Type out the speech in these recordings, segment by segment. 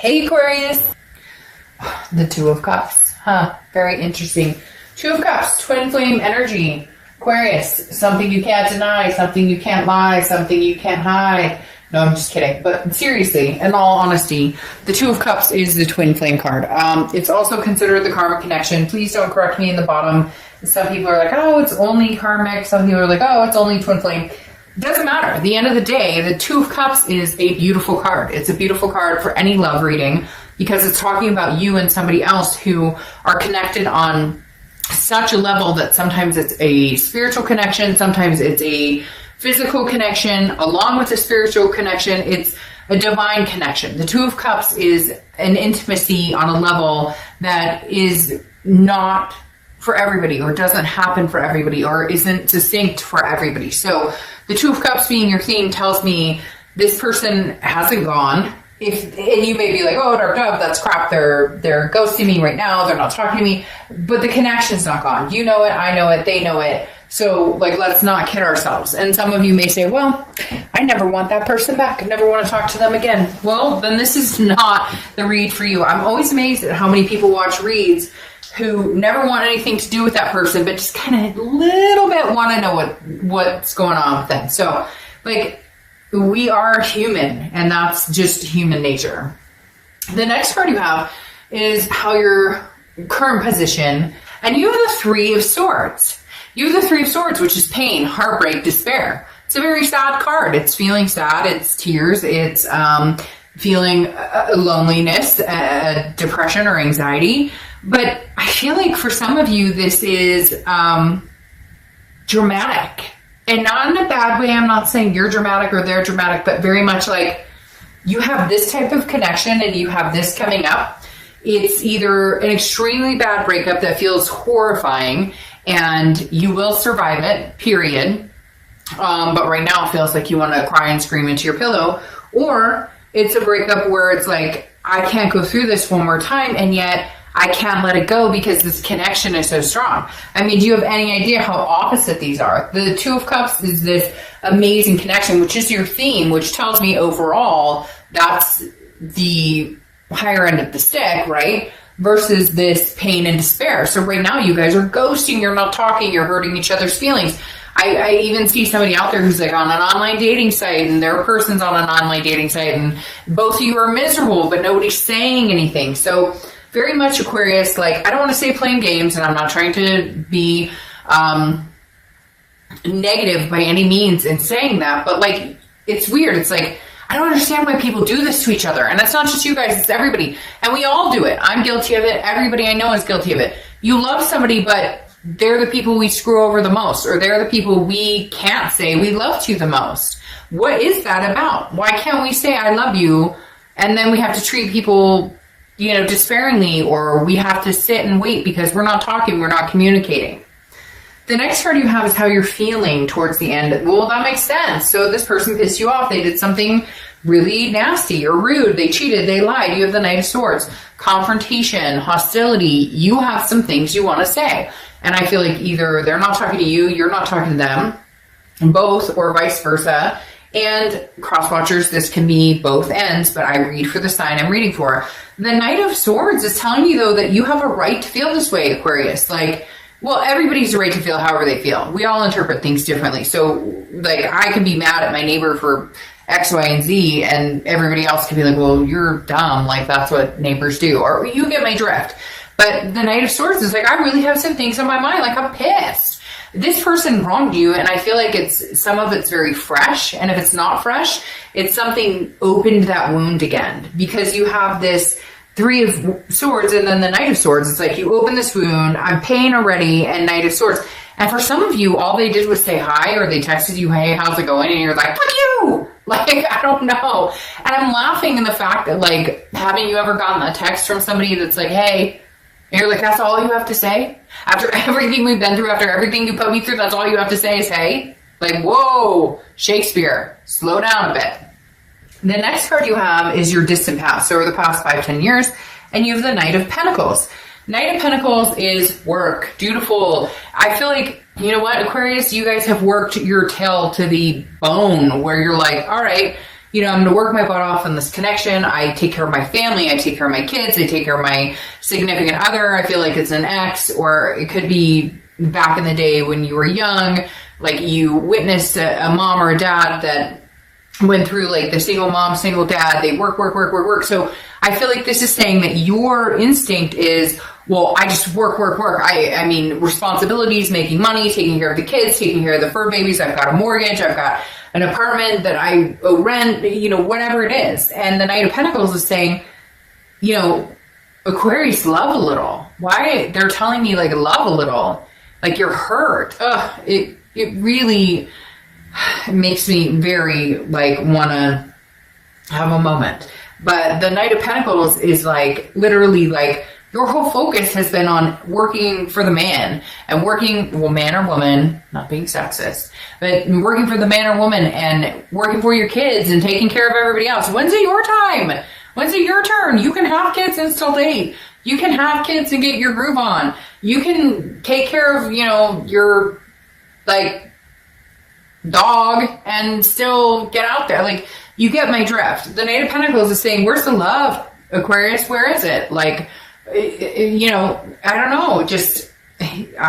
Hey Aquarius, the Two of Cups, very interesting. Two of Cups, twin flame energy. Aquarius, something you can't deny, something you can't lie, something you can't hide. No, I'm just kidding. But seriously, in all honesty, the Two of Cups is the twin flame card. It's also considered the karmic connection. Please don't correct me in the bottom. Some people are like, oh, it's only karmic. Some people are like, oh, it's only twin flame. Doesn't matter. At the end of the day, the Two of Cups is a beautiful card. It's a beautiful card for any love reading because it's talking about you and somebody else who are connected on such a level that sometimes it's a spiritual connection, sometimes it's a physical connection. Along with the spiritual connection, it's a divine connection. The Two of Cups is an intimacy on a level that is not for everybody, or doesn't happen for everybody, or isn't distinct for everybody. So the Two of Cups being your theme tells me this person hasn't gone. And you may be like, oh, dark dove, that's crap. They're ghosting me right now. They're not talking to me. But the connection's not gone. You know it. I know it. They know it. So, let's not kid ourselves. And some of you may say, well, I never want that person back. I never want to talk to them again. Well, then this is not the read for you. I'm always amazed at how many people watch reads who never want anything to do with that person, but just kind of a little bit want to know what's going on with them. So, we are human, and that's just human nature. The next card you have is how your current position, and you have the Three of Swords. You have the Three of Swords, which is pain, heartbreak, despair. It's a very sad card. It's feeling sad. It's tears. It's feeling loneliness, depression, or anxiety. But I feel like for some of you, this is dramatic. And not in a bad way. I'm not saying you're dramatic or they're dramatic, but very much like you have this type of connection and you have this coming up. It's either an extremely bad breakup that feels horrifying and you will survive it, period. But right now it feels like you want to cry and scream into your pillow. Or it's a breakup where it's like, I can't go through this one more time, and yet I can't let it go because this connection is so strong. I mean, do you have any idea how opposite these are? The Two of Cups is this amazing connection, which is your theme, which tells me overall that's the higher end of the stick, right? Versus this pain and despair. So right now you guys are ghosting, you're not talking, you're hurting each other's feelings. I even see somebody out there who's like on an online dating site, and their person's on an online dating site, and both of you are miserable, but nobody's saying anything. So very much Aquarius, I don't want to say playing games, and I'm not trying to be negative by any means in saying that, but it's weird. It's like, I don't understand why people do this to each other. And it's not just you guys, it's everybody. And we all do it. I'm guilty of it. Everybody I know is guilty of it. You love somebody, but they're the people we screw over the most, or they're the people we can't say we love to the most. What is that about? Why can't we say I love you, and then we have to treat people despairingly, or we have to sit and wait because we're not talking, we're not communicating. The next card you have is how you're feeling towards the end. Well, that makes sense. So this person pissed you off. They did something really nasty or rude. They cheated. They lied. You have the Knight of Swords. Confrontation, hostility. You have some things you want to say. And I feel like either they're not talking to you, you're not talking to them, both, or vice versa. And cross watchers, this can be both ends, but I read for the sign I'm reading for. The Knight of Swords is telling you, though, that you have a right to feel this way, Aquarius. Everybody's a right to feel however they feel. We all interpret things differently. So, I can be mad at my neighbor for X, Y, and Z, and everybody else can be like, well, you're dumb. That's what neighbors do. Or you get my drift. But the Knight of Swords is I really have some things on my mind. I'm pissed. This person wronged you, and I feel like some of it's very fresh, and if it's not fresh, it's something opened that wound again, because you have this Three of Swords and then the Knight of Swords. It's you open this wound, I'm paying already, and Knight of Swords. And for some of you, all they did was say hi, or they texted you, hey, how's it going? And you're like, fuck you! I don't know. And I'm laughing in the fact that, haven't you ever gotten a text from somebody that's like, hey, and you're like, that's all you have to say? After everything we've been through, after everything you put me through, that's all you have to say is, hey? Whoa, Shakespeare, slow down a bit. The next card you have is your distant past, so over the past 5-10 years, and you have the Knight of Pentacles. Knight of Pentacles is work, dutiful. I feel like, you know what, Aquarius, you guys have worked your tail to the bone, where you're like, all right, I'm going to work my butt off in this connection. I take care of my family. I take care of my kids. I take care of my significant other. I feel like it's an ex, or it could be back in the day when you were young, like you witnessed a mom or a dad that went through like the single mom, single dad. They work. So I feel like this is saying that your instinct is, well, I just work. I mean, responsibilities, making money, taking care of the kids, taking care of the fur babies. I've got a mortgage. I've got an apartment that I owe rent, whatever it is. And the Knight of Pentacles is saying, Aquarius, love a little. Why? They're telling me like love a little, like you're hurt. It really makes me very like want to have a moment. But the Knight of Pentacles is like literally like your whole focus has been on working for the man and working, well, man or woman, not being sexist, but working for the man or woman and working for your kids and taking care of everybody else. When's it your time? When's it your turn? You can have kids and still date. You can have kids and get your groove on. You can take care of, your like dog and still get out there. Like, you get my drift. The Knight of Pentacles is saying, where's the love, Aquarius? Where is it? Like, I don't know, just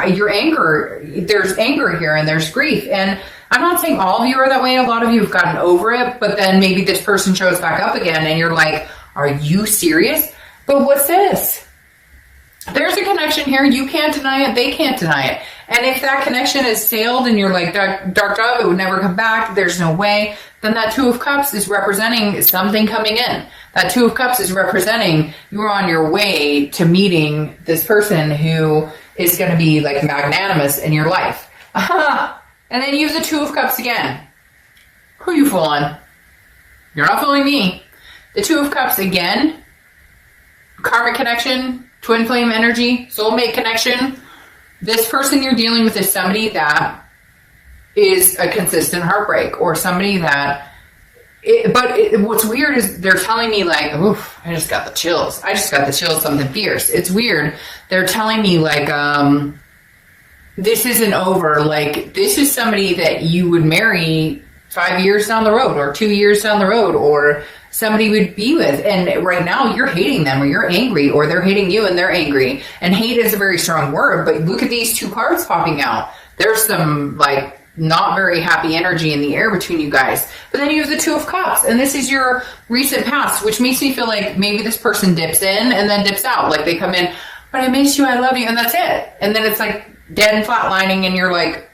your anger. There's anger here and there's grief. And I'm not saying all of you are that way. A lot of you have gotten over it, but then maybe this person shows back up again and you're like, are you serious? But what's this? There's a connection here. You can't deny it. They can't deny it. And if that connection is sailed and you're like, dark dove, it would never come back, there's no way, then that Two of Cups is representing something coming in. That Two of Cups is representing you're on your way to meeting this person who is going to be like magnanimous in your life. And then you have the Two of Cups again. Who are you fooling? You're not fooling me. The Two of Cups again. Karmic connection, twin flame energy, soulmate connection. This person you're dealing with is somebody that is a consistent heartbreak, or somebody that, what's weird is they're telling me like, oof, I just got the chills. Something fierce. It's weird. They're telling me like, this isn't over. Like, this is somebody that you would marry 5 years down the road, or 2 years down the road, or somebody would be with. And right now you're hating them, or you're angry, or they're hating you and they're angry. And hate is a very strong word, but look at these two cards popping out. There's some like not very happy energy in the air between you guys. But then you have the Two of Cups, and this is your recent past, which makes me feel like maybe this person dips in and then dips out. Like they come in, but I miss you, I love you, and that's it. And then it's like dead and flatlining, and you're like,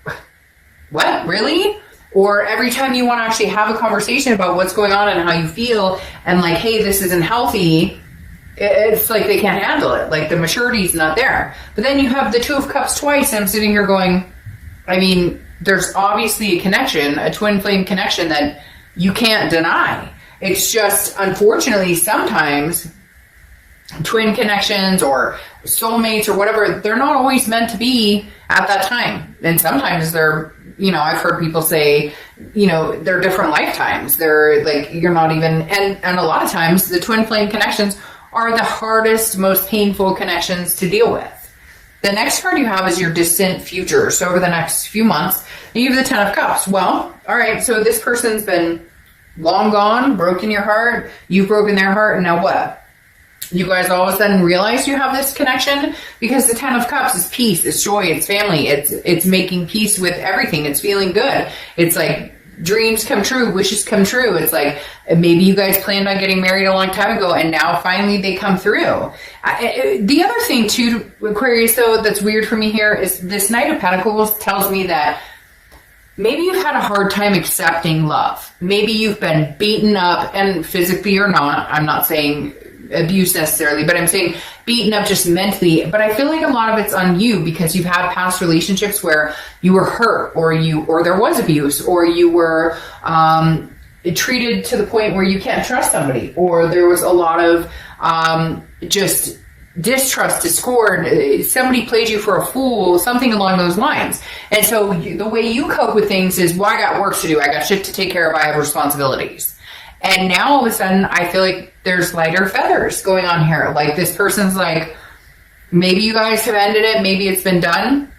what, really? Or every time you want to actually have a conversation about what's going on and how you feel, and like, hey, this isn't healthy, it's like they can't handle it. Like the maturity's not there. But then you have the Two of Cups twice, and I'm sitting here going, I mean, there's obviously a connection, a twin flame connection that you can't deny. It's just, unfortunately, sometimes twin connections or soulmates or whatever, they're not always meant to be at that time. And sometimes they're, I've heard people say, they're different lifetimes. They're like, you're not even, and a lot of times the twin flame connections are the hardest, most painful connections to deal with. The next card you have is your distant future. So over the next few months, you have the Ten of Cups. Well, all right, so this person's been long gone, broken your heart, you've broken their heart, and now what? You guys all of a sudden realize you have this connection, because the Ten of Cups is peace, it's joy, it's family, it's making peace with everything, it's feeling good. It's like dreams come true, wishes come true. It's like maybe you guys planned on getting married a long time ago, and now finally they come through. The other thing too, Aquarius, though, that's weird for me here is this Knight of Pentacles tells me that maybe you've had a hard time accepting love. Maybe you've been beaten up, and physically or not, I'm not saying abuse necessarily, but I'm saying beaten up just mentally. But I feel like a lot of it's on you, because you've had past relationships where you were hurt, or there was abuse, or you were treated to the point where you can't trust somebody, or there was a lot of just distrust, discord, somebody played you for a fool, something along those lines. And so the way you cope with things is, well, I got work to do, I got shit to take care of, I have responsibilities. And now all of a sudden I feel like there's lighter feathers going on here. Like this person's like, maybe you guys have ended it, maybe it's been done,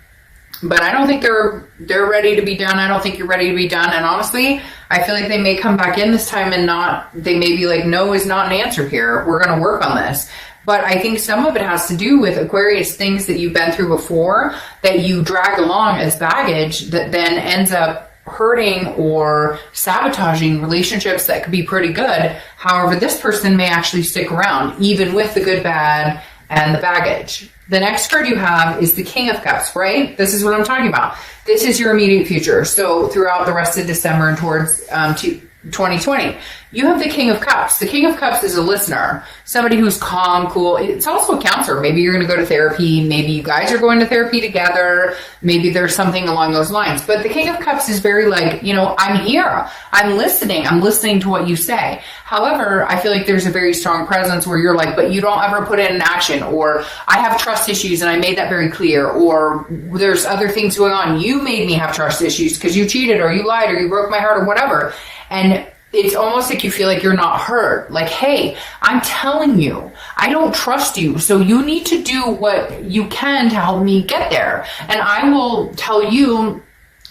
But I don't think they're ready to be done. I don't think you're ready to be done. And honestly, I feel like they may come back in this time and they may be like, no is not an answer here. We're going to work on this. But I think some of it has to do with Aquarius, things that you've been through before that you drag along as baggage that then ends up hurting or sabotaging relationships that could be pretty good. However, this person may actually stick around, even with the good, bad, and the baggage. The next card you have is the King of Cups, right? This is what I'm talking about. This is your immediate future. So throughout the rest of December and towards 2020, you have the King of Cups. The King of Cups is a listener, somebody who's calm, cool. It's also a counselor. Maybe you're going to go to therapy. Maybe you guys are going to therapy together. Maybe there's something along those lines. But the King of Cups is very like, I'm here. I'm listening to what you say. However, I feel like there's a very strong presence where you're like, but you don't ever put it in action, or I have trust issues and I made that very clear, or there's other things going on. You made me have trust issues because you cheated or you lied or you broke my heart or whatever. And it's almost like you feel like you're not heard. Like, hey, I'm telling you, I don't trust you. So you need to do what you can to help me get there. And I will tell you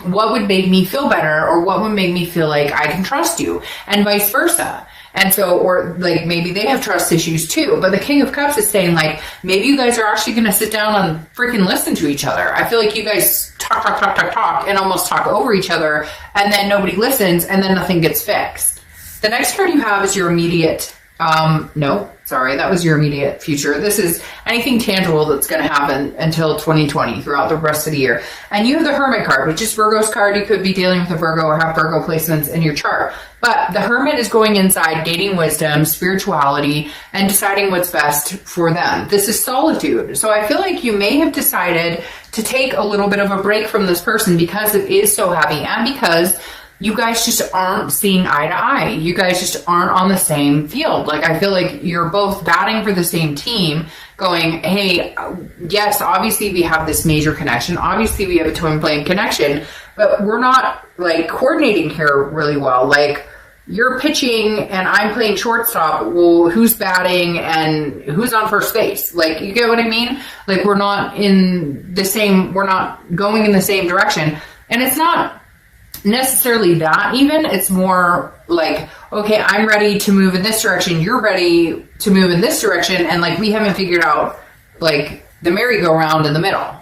what would make me feel better or what would make me feel like I can trust you, and vice versa. And so, or like maybe they have trust issues too. But the King of Cups is saying like, maybe you guys are actually going to sit down and freaking listen to each other. I feel like you guys talk and almost talk over each other, and then nobody listens, and then nothing gets fixed. The next card you have is your immediate, that was your immediate future. This is anything tangible that's going to happen until 2020 throughout the rest of the year. And you have the Hermit card, which is Virgo's card. You could be dealing with a Virgo or have Virgo placements in your chart. But the Hermit is going inside, gaining wisdom, spirituality, and deciding what's best for them. This is solitude. So I feel like you may have decided to take a little bit of a break from this person because it is so heavy, and because you guys just aren't seeing eye to eye. You guys just aren't on the same field. Like, I feel like you're both batting for the same team, going, hey, yes, obviously we have this major connection. Obviously we have a twin flame connection, but we're not like coordinating here really well. Like, you're pitching and I'm playing shortstop. Well, who's batting and who's on first base? Like, you get what I mean? Like, we're not going in the same direction. And it's not necessarily that even. It's more like, okay, I'm ready to move in this direction, you're ready to move in this direction, and like we haven't figured out like the merry-go-round in the middle.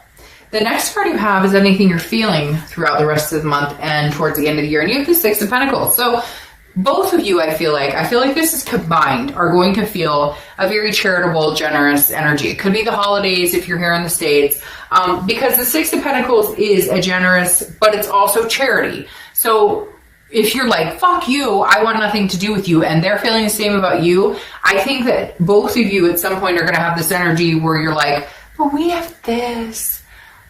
The next card you have is anything you're feeling throughout the rest of the month and towards the end of the year, and you have the Six of Pentacles. So both of you, I feel like this is combined, are going to feel a very charitable, generous energy. It could be the holidays if you're here in the States, because the Six of Pentacles is a generous, but it's also charity. So if you're like, fuck you, I want nothing to do with you, and they're feeling the same about you, I think that both of you at some point are going to have this energy where you're like, but we have this.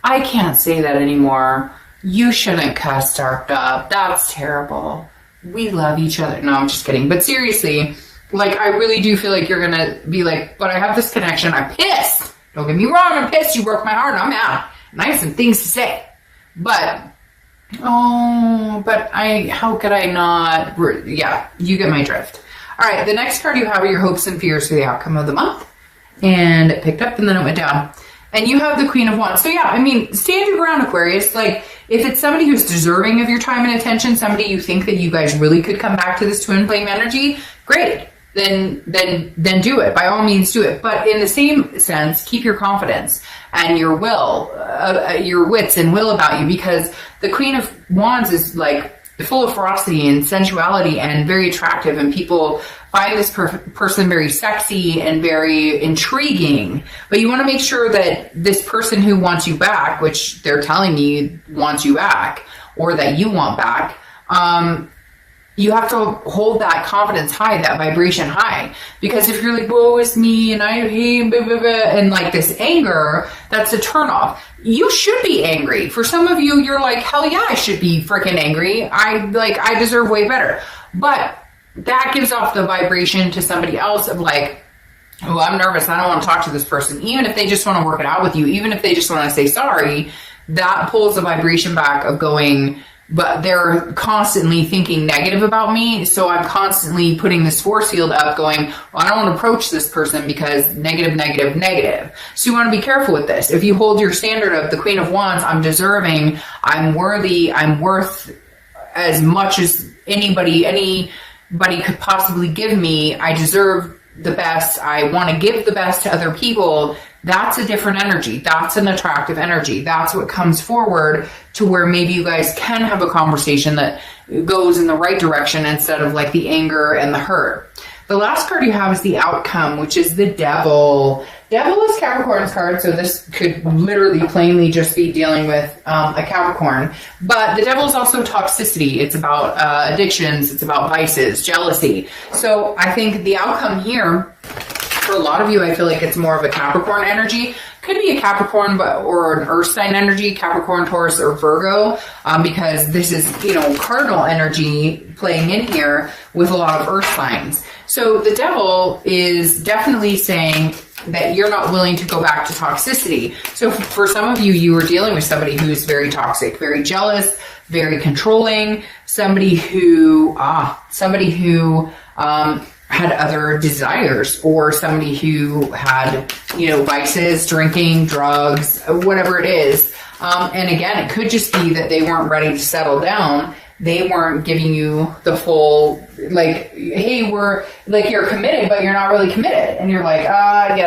I can't say that anymore. You shouldn't cuss Darked Up. That's terrible. We love each other. No, I'm just kidding. But seriously, like, I really do feel like you're going to be like, but I have this connection. I'm pissed. Don't get me wrong. I'm pissed. You broke my heart. I'm out. And I have some things to say. But, how could I not? Yeah, you get my drift. All right. The next card you have are your hopes and fears for the outcome of the month. And it picked up and then it went down. And you have the Queen of Wands. So yeah, I mean, stand your ground, Aquarius. Like, if it's somebody who's deserving of your time and attention, somebody you think that you guys really could come back to this twin flame energy, great. Then do it. By all means, do it. But in the same sense, keep your confidence and your will, your wits and will about you, because the Queen of Wands is like full of ferocity and sensuality and very attractive, and people find this person very sexy and very intriguing. But you want to make sure that this person who wants you back, which they're telling me wants you back, or that you want back, you have to hold that confidence high, that vibration high. Because if you're like, woe is me, and I hate, blah, blah, blah, and like this anger, that's a turnoff. You should be angry. For some of you, you're like, hell yeah, I should be freaking angry. I deserve way better. But that gives off the vibration to somebody else of like, oh, I'm nervous. I don't want to talk to this person. Even if they just want to work it out with you, even if they just want to say sorry, that pulls the vibration back of going, but they're constantly thinking negative about me. So I'm constantly putting this force field up going, well, I don't want to approach this person because negative, negative, negative. So you want to be careful with this. If you hold your standard of the Queen of Wands, I'm deserving, I'm worthy, I'm worth as much as anybody could possibly give me. I deserve the best. I want to give the best to other people. That's a different energy. That's an attractive energy. That's what comes forward to where maybe you guys can have a conversation that goes in the right direction instead of like the anger and the hurt. The last card you have is the outcome, which is the Devil. Devil is Capricorn's card, so this could literally plainly just be dealing with a Capricorn. But the Devil is also toxicity. It's about addictions. It's about vices, jealousy. So I think the outcome here, for a lot of you, I feel like it's more of a Capricorn energy. Could be a Capricorn or an Earth sign energy, Capricorn, Taurus, or Virgo, because this is, cardinal energy playing in here with a lot of Earth signs. So the Devil is definitely saying that you're not willing to go back to toxicity. So for some of you, you were dealing with somebody who's very toxic, very jealous, very controlling, somebody who had other desires, or somebody who had, vices, drinking, drugs, whatever it is. And again, it could just be that they weren't ready to settle down. They weren't giving you the full, hey, you're committed, but you're not really committed. And you're like,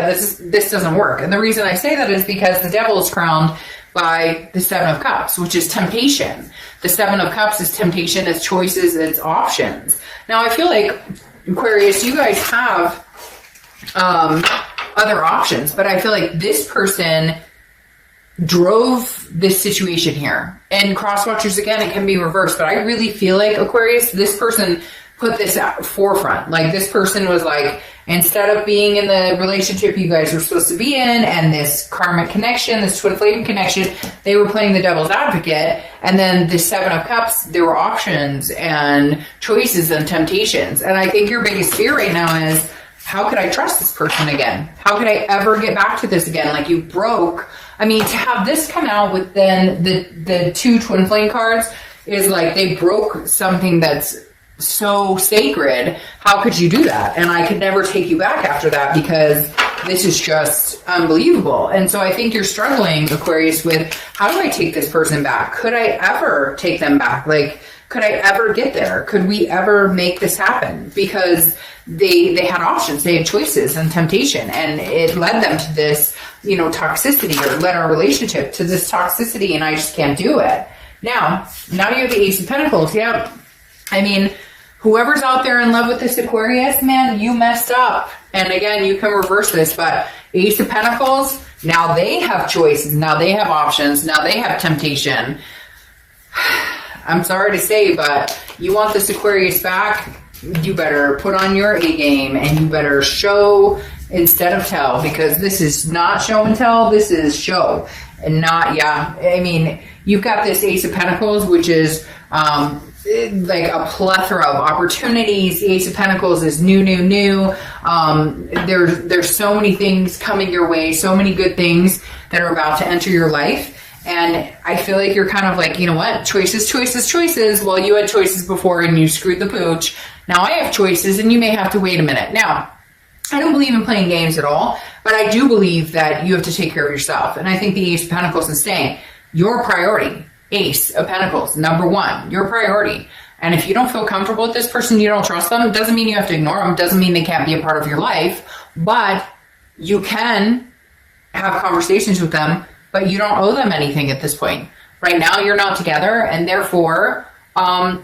this doesn't work. And the reason I say that is because the Devil is crowned by the Seven of Cups, which is temptation. The Seven of Cups is temptation, it's choices, it's options. Now, I feel like, Aquarius, you guys have other options, but I feel like this person drove this situation here. And cross watchers, again, it can be reversed, but I really feel like, Aquarius, this person put this at forefront. Like, this person was like, instead of being in the relationship you guys were supposed to be in, and this karmic connection, this twin flame connection, they were playing the devil's advocate. And then the Seven of Cups, there were options and choices and temptations. And I think your biggest fear right now is, how could I trust this person again? How could I ever get back to this again? Like, you broke. I mean, to have this come out with then the two twin flame cards is like, they broke something that's so sacred. How could you do that? And I could never take you back after that, because this is just unbelievable. And so I think you're struggling, Aquarius, with, how do I take this person back? Could I ever take them back? Like, could I ever get there? Could we ever make this happen? Because they had options, they had choices and temptation, and it led them to this, toxicity, or led our relationship to this toxicity, and I just can't do it. Now you have the Ace of Pentacles. Yeah. I mean, whoever's out there in love with this Aquarius, man, you messed up. And again, you can reverse this, but Ace of Pentacles, now they have choices, now they have options, now they have temptation. I'm sorry to say, but you want this Aquarius back, you better put on your A game, and you better show instead of tell, because this is not show and tell, this is show. And not, I mean, you've got this Ace of Pentacles, which is like a plethora of opportunities. The Ace of Pentacles is new. There's so many things coming your way, so many good things that are about to enter your life. And I feel like you're kind of like, you know what? Choices. Well, you had choices before and you screwed the pooch. Now I have choices, and you may have to wait a minute. Now, I don't believe in playing games at all, but I do believe that you have to take care of yourself. And I think the Ace of Pentacles is saying, your priority, Ace of Pentacles, number one, your priority. And if you don't feel comfortable with this person, you don't trust them, it doesn't mean you have to ignore them. It doesn't mean they can't be a part of your life, but you can have conversations with them, but you don't owe them anything at this point. Right now, you're not together, and therefore,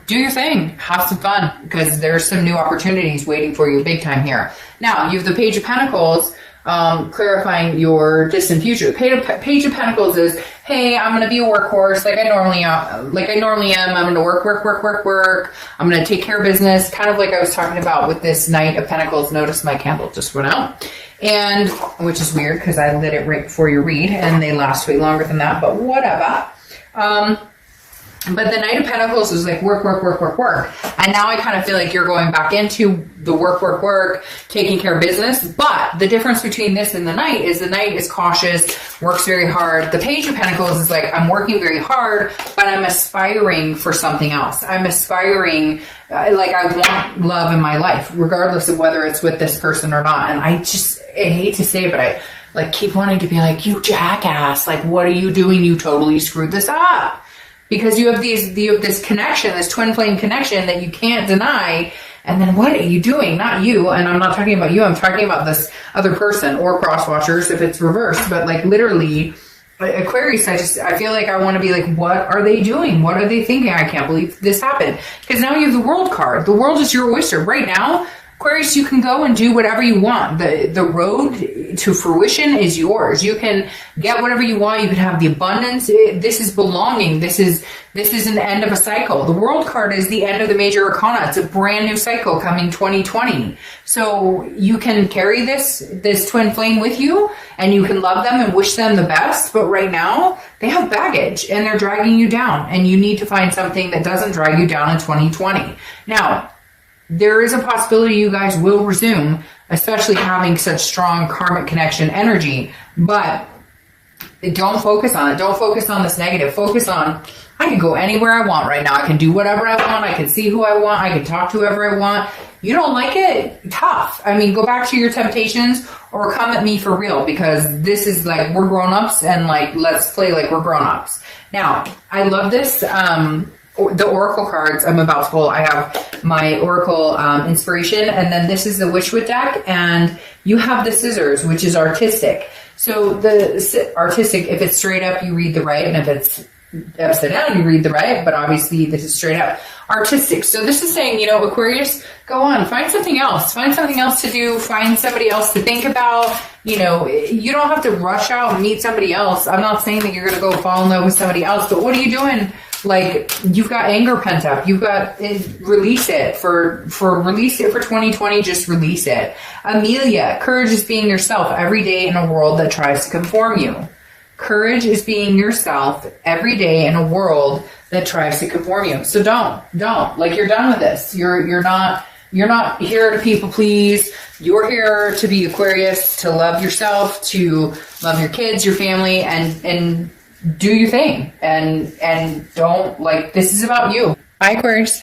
do your thing. Have some fun, because there's some new opportunities waiting for you big time here. Now, you have the Page of Pentacles, clarifying your distant future. Page of Pentacles is, hey, I'm going to be a workhorse like I normally am. I'm going to work. I'm going to take care of business, kind of like I was talking about with this Knight of Pentacles. Notice my candle just went out, and which is weird because I lit it right before you read, and they last way longer than that, but whatever. But the Knight of Pentacles is like work, work, work, work, work. And now I kind of feel like you're going back into the work, work, work, taking care of business. But the difference between this and the Knight is cautious, works very hard. The Page of Pentacles is like, I'm working very hard, but I'm aspiring for something else. I'm aspiring, like I want love in my life, regardless of whether it's with this person or not. And I hate to say it, but I like keep wanting to be like, you jackass, like what are you doing? You totally screwed this up. Because you have this connection, this twin flame connection that you can't deny. And then what are you doing? Not you. And I'm not talking about you. I'm talking about this other person or cross watchers if it's reversed. But like literally, Aquarius, I feel like I want to be like, what are they doing? What are they thinking? I can't believe this happened. Because now you have the World card. The world is your oyster. Right now, Aquarius, you can go and do whatever you want. The road to fruition is yours. You can get whatever you want. You can have the abundance. This is belonging. This is an end of a cycle. The World card is the end of the major arcana. It's a brand new cycle coming 2020. So you can carry this twin flame with you, and you can love them and wish them the best. But right now, they have baggage and they're dragging you down. And you need to find something that doesn't drag you down in 2020. Now, there is a possibility you guys will resume, especially having such strong karmic connection energy, but don't focus on it. Don't focus on this negative. Focus on, I can go anywhere I want right now. I can do whatever I want. I can see who I want. I can talk to whoever I want. You don't like it? Tough. I mean, go back to your temptations or come at me for real, because this is like, we're grown-ups and like, let's play like we're grown-ups. Now, I love this. The Oracle cards I'm about to pull. I have my Oracle inspiration, and then this is the Witchwood deck, and you have the Scissors, which is artistic. So the artistic, if it's straight up, you read the right, and if it's upside down, you read the right, but obviously this is straight up artistic. So this is saying, you know, Aquarius, go on, find something else to do, find somebody else to think about. You know, you don't have to rush out and meet somebody else. I'm not saying that you're going to go fall in love with somebody else, but what are you doing? Like, you've got anger pent up. You've got, release it for 2020. Just release it. Amelia, courage is being yourself every day in a world that tries to conform you. Courage is being yourself every day in a world that tries to conform you. So don't, like, you're done with this. You're not here to people please. You're here to be Aquarius, to love yourself, to love your kids, your family, and do your thing, and don't, like, this is about you. Bye, Aquarius.